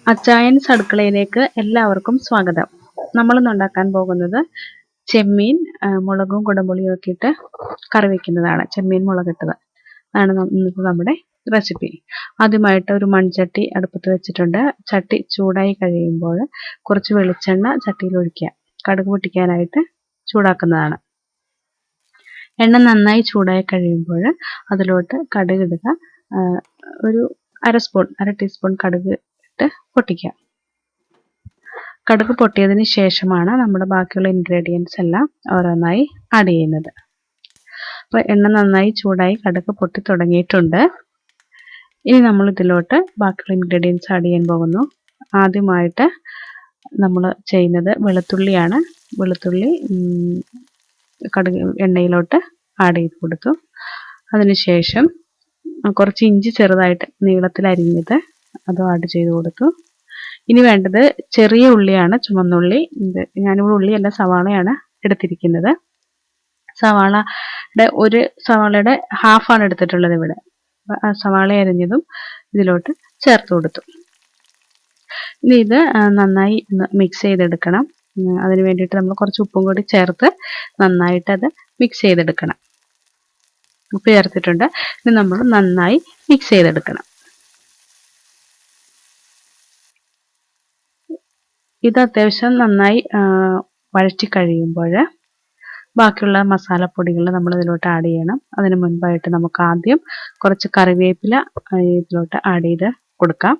അച്ചായൻസ് അടുക്കളയിലേക്ക് എല്ലാവർക്കും സ്വാഗതം. നമ്മളിന്ന് ഉണ്ടാക്കാൻ പോകുന്നത് ചെമ്മീൻ മുളകും കുടംപുളിയും ഒക്കെ ഇട്ട് കറി വയ്ക്കുന്നതാണ്. ചെമ്മീൻ മുളകിട്ടത് ആണ് ഇന്നത്തെ നമ്മുടെ റെസിപ്പി. ആദ്യമായിട്ട് ഒരു മൺചട്ടി അടുപ്പത്ത് വെച്ചിട്ടുണ്ട്. ചട്ടി ചൂടായി കഴിയുമ്പോൾ കുറച്ച് വെളിച്ചെണ്ണ ചട്ടിയിൽ ഒഴിക്കുക. കടുക് പൊട്ടിക്കാനായിട്ട് ചൂടാക്കുന്നതാണ്. എണ്ണ നന്നായി ചൂടായി കഴിയുമ്പോൾ അതിലോട്ട് കടുക് ഇടുക. ഒരു അര ടീസ്പൂൺ കടുക് ഇട്ട് പൊട്ടിക്കുക. കടുക് പൊട്ടിയതിന് ശേഷമാണ് നമ്മുടെ ബാക്കിയുള്ള ഇൻഗ്രീഡിയൻസ് എല്ലാം ഓരോന്നായി ആഡ് ചെയ്യുന്നത്. അപ്പോൾ എണ്ണ നന്നായി ചൂടായി കടുക് പൊട്ടി തുടങ്ങിയിട്ടുണ്ട്. ഇനി നമ്മൾ ഇതിലോട്ട് ബാക്കിയുള്ള ഇൻഗ്രീഡിയൻസ് ആഡ് ചെയ്യാൻ പോകുന്നു. ആദ്യമായിട്ട് നമ്മൾ ചെയ്യുന്നത് വെളുത്തുള്ളിയാണ്. വെളുത്തുള്ളി കടുക് എണ്ണയിലോട്ട് ആഡ് ചെയ്ത് കൊടുത്തു. അതിനുശേഷം കുറച്ച് ഇഞ്ചി ചെറുതായിട്ട് നീളത്തിൽ അരിഞ്ഞത് അതും ആഡ് ചെയ്ത് കൊടുത്തു. ഇനി വേണ്ടത് ചെറിയ ഉള്ളിയാണ്, ചുവന്നുള്ളി. ഞാനിവിടെ ഉള്ളിയല്ല സവാളയാണ് എടുത്തിരിക്കുന്നത്. സവാളയുടെ ഹാഫാണ് എടുത്തിട്ടുള്ളത് ഇവിടെ. സവാള അരിഞ്ഞതും ഇതിലോട്ട് ചേർത്ത് കൊടുത്തു. ഇനി ഇത് നന്നായി മിക്സ് ചെയ്തെടുക്കണം. അതിന് വേണ്ടിയിട്ട് നമ്മൾ കുറച്ച് ഉപ്പും കൂടി ചേർത്ത് നന്നായിട്ട് അത് മിക്സ് ചെയ്തെടുക്കണം. ഉപ്പ് ചേർത്തിട്ടുണ്ട്. ഇനി നമ്മൾ നന്നായി മിക്സ് ചെയ്തെടുക്കണം. ഇത് അത്യാവശ്യം നന്നായി വഴറ്റി കഴിയുമ്പോൾ ബാക്കിയുള്ള മസാലപ്പൊടികൾ നമ്മൾ ഇതിലോട്ട് ആഡ് ചെയ്യണം. അതിന് മുൻപായിട്ട് നമുക്ക് ആദ്യം കുറച്ച് കറിവേപ്പില ഇതിലോട്ട് ആഡ് ചെയ്ത് കൊടുക്കാം.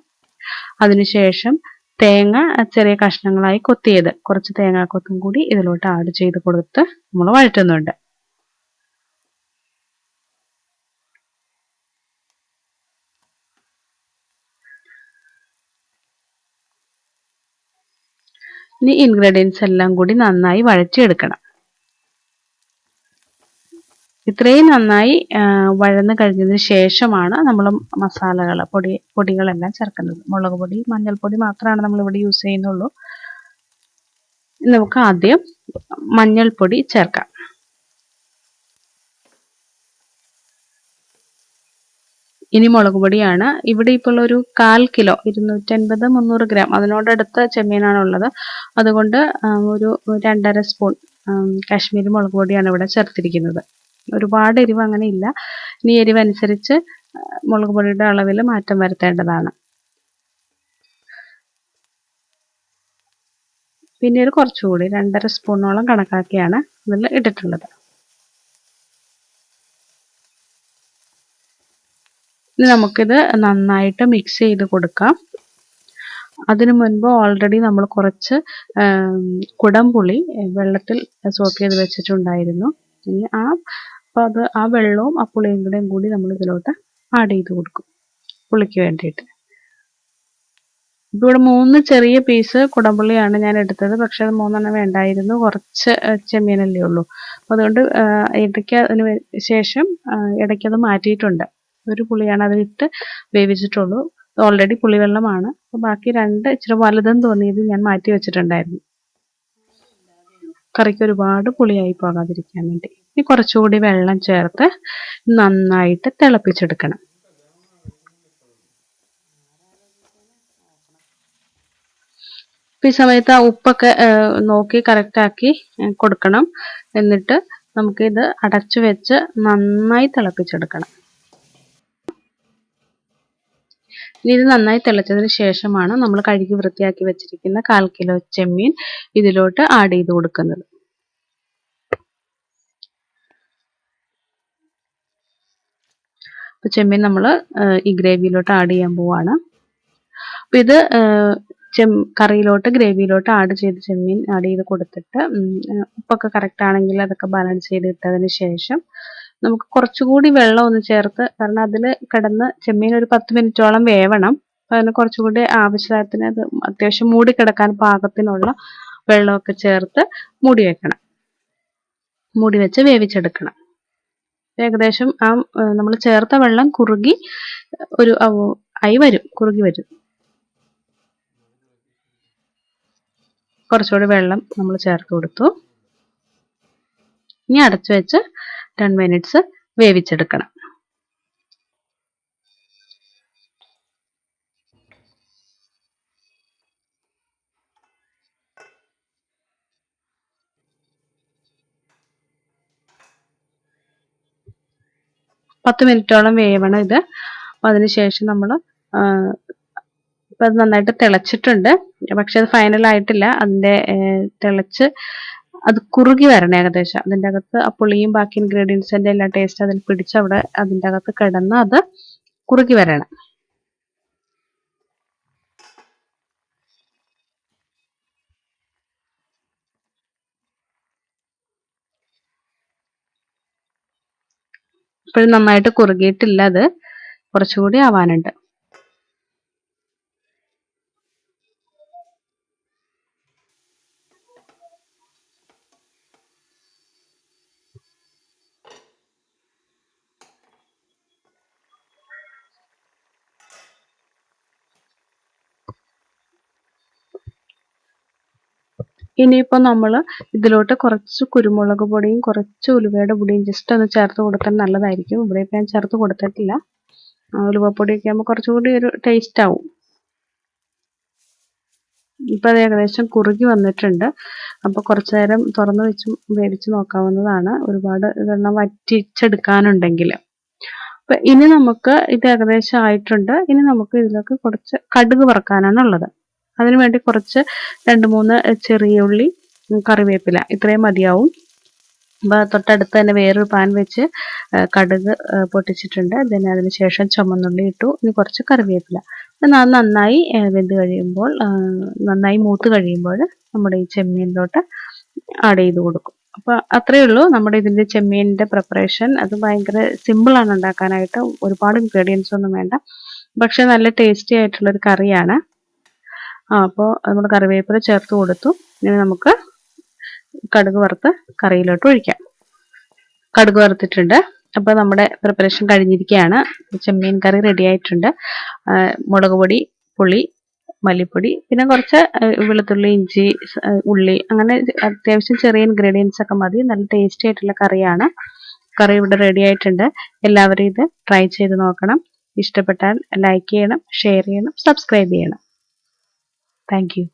അതിനുശേഷം തേങ്ങ ചെറിയ കഷ്ണങ്ങളായി കൊത്തിയത്, കുറച്ച് തേങ്ങാക്കൊത്തും കൂടി ഇതിലോട്ട് ആഡ് ചെയ്ത് കൊടുത്ത് നമ്മൾ വഴറ്റുന്നുണ്ട്. ഇനി ഇൻഗ്രീഡിയൻസ് എല്ലാം കൂടി നന്നായി വഴറ്റിയെടുക്കണം. ഇത്രയും നന്നായി വഴന്ന് കഴിഞ്ഞതിന് ശേഷമാണ് നമ്മൾ മസാലകൾ പൊടികളെല്ലാം ചേർക്കുന്നത്. മുളക് പൊടി, മഞ്ഞൾപ്പൊടി മാത്രമാണ് നമ്മളിവിടെ യൂസ് ചെയ്യുന്നുള്ളൂ. നമുക്ക് ആദ്യം മഞ്ഞൾപ്പൊടി ചേർക്കാം. ഇനി മുളക് പൊടിയാണ്. ഇവിടെ ഇപ്പോൾ ഒരു 1/4 കിലോ 250-300 ഗ്രാം അതിനോടടുത്ത ചെമ്മീനാണുള്ളത്. അതുകൊണ്ട് ഒരു 2.5 സ്പൂൺ കാശ്മീരി മുളക് പൊടിയാണ് ഇവിടെ ചേർത്തിരിക്കുന്നത്. ഒരുപാട് എരിവ് അങ്ങനെ ഇല്ല. ഇനി എരിവ് അനുസരിച്ച് മുളക് പൊടിയുടെ അളവിൽ മാറ്റം വരുത്തേണ്ടതാണ്. പിന്നീട് കുറച്ചുകൂടി 2.5 സ്പൂണോളം കണക്കാക്കിയാണ് ഇതിൽ ഇട്ടിട്ടുള്ളത്. ഇനി നമുക്കിത് നന്നായിട്ട് മിക്സ് ചെയ്ത് കൊടുക്കാം. അതിനു മുൻപ് ഓൾറെഡി നമ്മൾ കുറച്ച് കുടംപുളി വെള്ളത്തിൽ സോക്ക് ചെയ്ത് വെച്ചിട്ടുണ്ടായിരുന്നു. ഇനി ആ വെള്ളവും ആ പുളിയും കൂടി നമ്മൾ ഇതിലോട്ട് ആഡ് ചെയ്ത് കൊടുക്കും പുളിക്ക് വേണ്ടിയിട്ട്. ഇവിടെ 3 ചെറിയ പീസ് കുടംപുളിയാണ് ഞാൻ എടുത്തത്. പക്ഷെ അത് 3 വേണ്ടായിരുന്നു, കുറച്ച് ചെമ്മീനല്ലേ ഉള്ളൂ. അപ്പോൾ അതുകൊണ്ട് ഇടയ്ക്ക് അതിന് ശേഷം ഇടയ്ക്കത് മാറ്റിയിട്ടുണ്ട്. ഒരു പുളിയാണ് അതിലിട്ട് വേവിച്ചിട്ടുള്ളൂ. ഓൾറെഡി പുളിവെള്ളമാണ്. അപ്പോൾ ബാക്കി 2 ഇച്ചിരി വലുതെന്ന് തോന്നിയത് ഞാൻ മാറ്റി വെച്ചിട്ടുണ്ടായിരുന്നു, കറിക്ക് ഒരുപാട് പുളിയായി പോകാതിരിക്കാൻ വേണ്ടി. ഇനി കുറച്ചുകൂടി വെള്ളം ചേർത്ത് നന്നായിട്ട് തിളപ്പിച്ചെടുക്കണം. ഈ സമയത്ത് ആ ഉപ്പൊക്കെ നോക്കി കറക്റ്റാക്കി കൊടുക്കണം. എന്നിട്ട് നമുക്കിത് അടച്ചു വെച്ച് നന്നായി തിളപ്പിച്ചെടുക്കണം. ഇനി ഇത് നന്നായി തിളച്ചതിന് ശേഷമാണ് നമ്മൾ കഴുകി വൃത്തിയാക്കി വെച്ചിരിക്കുന്ന 1/4 കിലോ ചെമ്മീൻ ഇതിലോട്ട് ആഡ് ചെയ്ത് കൊടുക്കുന്നത്. അപ്പോൾ ചെമ്മീൻ നമ്മൾ ഈ ഗ്രേവിയിലോട്ട് ആഡ് ചെയ്യാൻ പോവാണ്. അപ്പോൾ ഇത് കറിയിലോട്ട് ഗ്രേവിയിലോട്ട് ആഡ് ചെയ്ത് ചെമ്മീൻ ആഡ് ചെയ്ത് കൊടുത്തിട്ട് ഉപ്പൊക്കെ കറക്റ്റ് ആണെങ്കിൽ അതൊക്കെ ബാലൻസ് ചെയ്ത് ഇട്ടതിന് ശേഷം നമുക്ക് കുറച്ചുകൂടി വെള്ളം ഒന്ന് ചേർത്ത്, കാരണം അതിൽ കിടന്ന് ചെമ്മീൻ ഒരു 10 മിനിറ്റോളം വേവണം. അപ്പോൾ അതിന് കുറച്ചുകൂടി ആവശ്യത്തിന് അത് അത്യാവശ്യം മൂടി കിടക്കാൻ പാകത്തിനുള്ള വെള്ളമൊക്കെ ചേർത്ത് മൂടി വെക്കണം. മൂടി വെച്ച് വേവിച്ചെടുക്കണം. ഏകദേശം നമ്മൾ ചേർത്ത വെള്ളം കുറുകി കുറുകി വരും. കുറച്ചുകൂടി വെള്ളം നമ്മൾ ചേർത്ത് കൊടുത്തു. ഇനി അടച്ചു വെച്ച് 10 മിനിറ്റ്സ് വേവിച്ചെടുക്കണം. 10 മിനിറ്റോളം വേവണം ഇത്. അതിനുശേഷം നമ്മൾ ഇപ്പം അത് നന്നായിട്ട് തിളച്ചിട്ടുണ്ട്. പക്ഷെ അത് ഫൈനൽ ആയിട്ടില്ല. അതിൻ്റെ തിളച്ച് അത് കുറുകി വരണം ഏകദേശം. അതിൻ്റെ അകത്ത് ആ പുളിയും ബാക്കി ഇൻഗ്രീഡിയൻസിൻ്റെ എല്ലാ ടേസ്റ്റ് അതിൽ പിടിച്ച് അവിടെ അതിൻ്റെ അകത്ത് കിടന്ന് അത് കുറുകി വരണം. ഇപ്പോഴും നന്നായിട്ട് കുറുകിയിട്ടില്ല, അത് കുറച്ചുകൂടി ആവാനുണ്ട്. ഇനിയിപ്പോൾ നമ്മൾ ഇതിലോട്ട് കുറച്ച് കുരുമുളക് പൊടിയും കുറച്ച് ഉലുവയുടെ പൊടിയും ജസ്റ്റ് ഒന്ന് ചേർത്ത് കൊടുത്താൽ നല്ലതായിരിക്കും. ഇവിടെ ഇപ്പം ഞാൻ ചേർത്ത് കൊടുത്തിട്ടില്ല. ഉലുവപ്പൊടിയൊക്കെ ആകുമ്പോൾ കുറച്ചുകൂടി ഒരു ടേസ്റ്റ് ആവും. ഇപ്പം അത് ഏകദേശം കുറുകി വന്നിട്ടുണ്ട്. അപ്പോൾ കുറച്ച് നേരം തുറന്ന് വെച്ച് വേവിച്ച് നോക്കാവുന്നതാണ്, ഒരുപാട് വെള്ളം വറ്റിച്ചെടുക്കാനുണ്ടെങ്കിൽ. അപ്പം ഇനി നമുക്ക് ഇത് ഏകദേശം ആയിട്ടുണ്ട്. ഇനി നമുക്ക് ഇതിലേക്ക് കുറച്ച് കടുക് വറുക്കാനാണുള്ളത്. അതിനുവേണ്ടി കുറച്ച് 2-3 ചെറിയ ഉള്ളി, കറിവേപ്പില ഇത്രയും മതിയാവും. അപ്പോൾ തൊട്ടടുത്ത് തന്നെ വേറൊരു പാൻ വെച്ച് കടുക് പൊട്ടിച്ചിട്ടുണ്ട്. അതിന് ശേഷം ചുമന്നുള്ളി ഇട്ടു. ഇനി കുറച്ച് കറിവേപ്പില. നന്നായി വെന്ത് കഴിയുമ്പോൾ, നന്നായി മൂത്ത് കഴിയുമ്പോൾ നമ്മുടെ ഈ ചെമ്മീനിലോട്ട് ആഡ് ചെയ്ത് കൊടുക്കും. അപ്പോൾ അത്രയേ ഉള്ളൂ നമ്മുടെ ഇതിൻ്റെ ചെമ്മീനിൻ്റെ പ്രിപ്പറേഷൻ. അത് ഭയങ്കര സിമ്പിളാണ് ഉണ്ടാക്കാനായിട്ട്, ഒരുപാട് ഇൻഗ്രീഡിയൻസ് ഒന്നും വേണ്ട. പക്ഷെ നല്ല ടേസ്റ്റി ആയിട്ടുള്ളൊരു കറിയാണ്. അപ്പോൾ നമ്മൾ കറിവേപ്പില ചേർത്ത് കൊടുത്തു. ഇനി നമുക്ക് കടുക് വറുത്ത് കറിയിലോട്ട് ഒഴിക്കാം. കടുക് വറുത്തിട്ടുണ്ട്. അപ്പോൾ നമ്മുടെ പ്രിപ്പറേഷൻ കഴിഞ്ഞിരിക്കുകയാണ്. ചെമ്മീൻ കറി റെഡി ആയിട്ടുണ്ട്. മുളക് പൊടി, പുളി, മല്ലിപ്പൊടി, പിന്നെ കുറച്ച് വെളുത്തുള്ളി, ഇഞ്ചി, ഉള്ളി, അങ്ങനെ അത്യാവശ്യം ചെറിയ ഇൻഗ്രീഡിയൻസ് ഒക്കെ മതി. നല്ല ടേസ്റ്റി ആയിട്ടുള്ള കറിയാണ്. കറി ഇവിടെ റെഡി ആയിട്ടുണ്ട്. എല്ലാവരും ഇത് ട്രൈ ചെയ്ത് നോക്കണം. ഇഷ്ടപ്പെട്ടാൽ ലൈക്ക് ചെയ്യണം, ഷെയർ ചെയ്യണം, സബ്സ്ക്രൈബ് ചെയ്യണം. Thank you.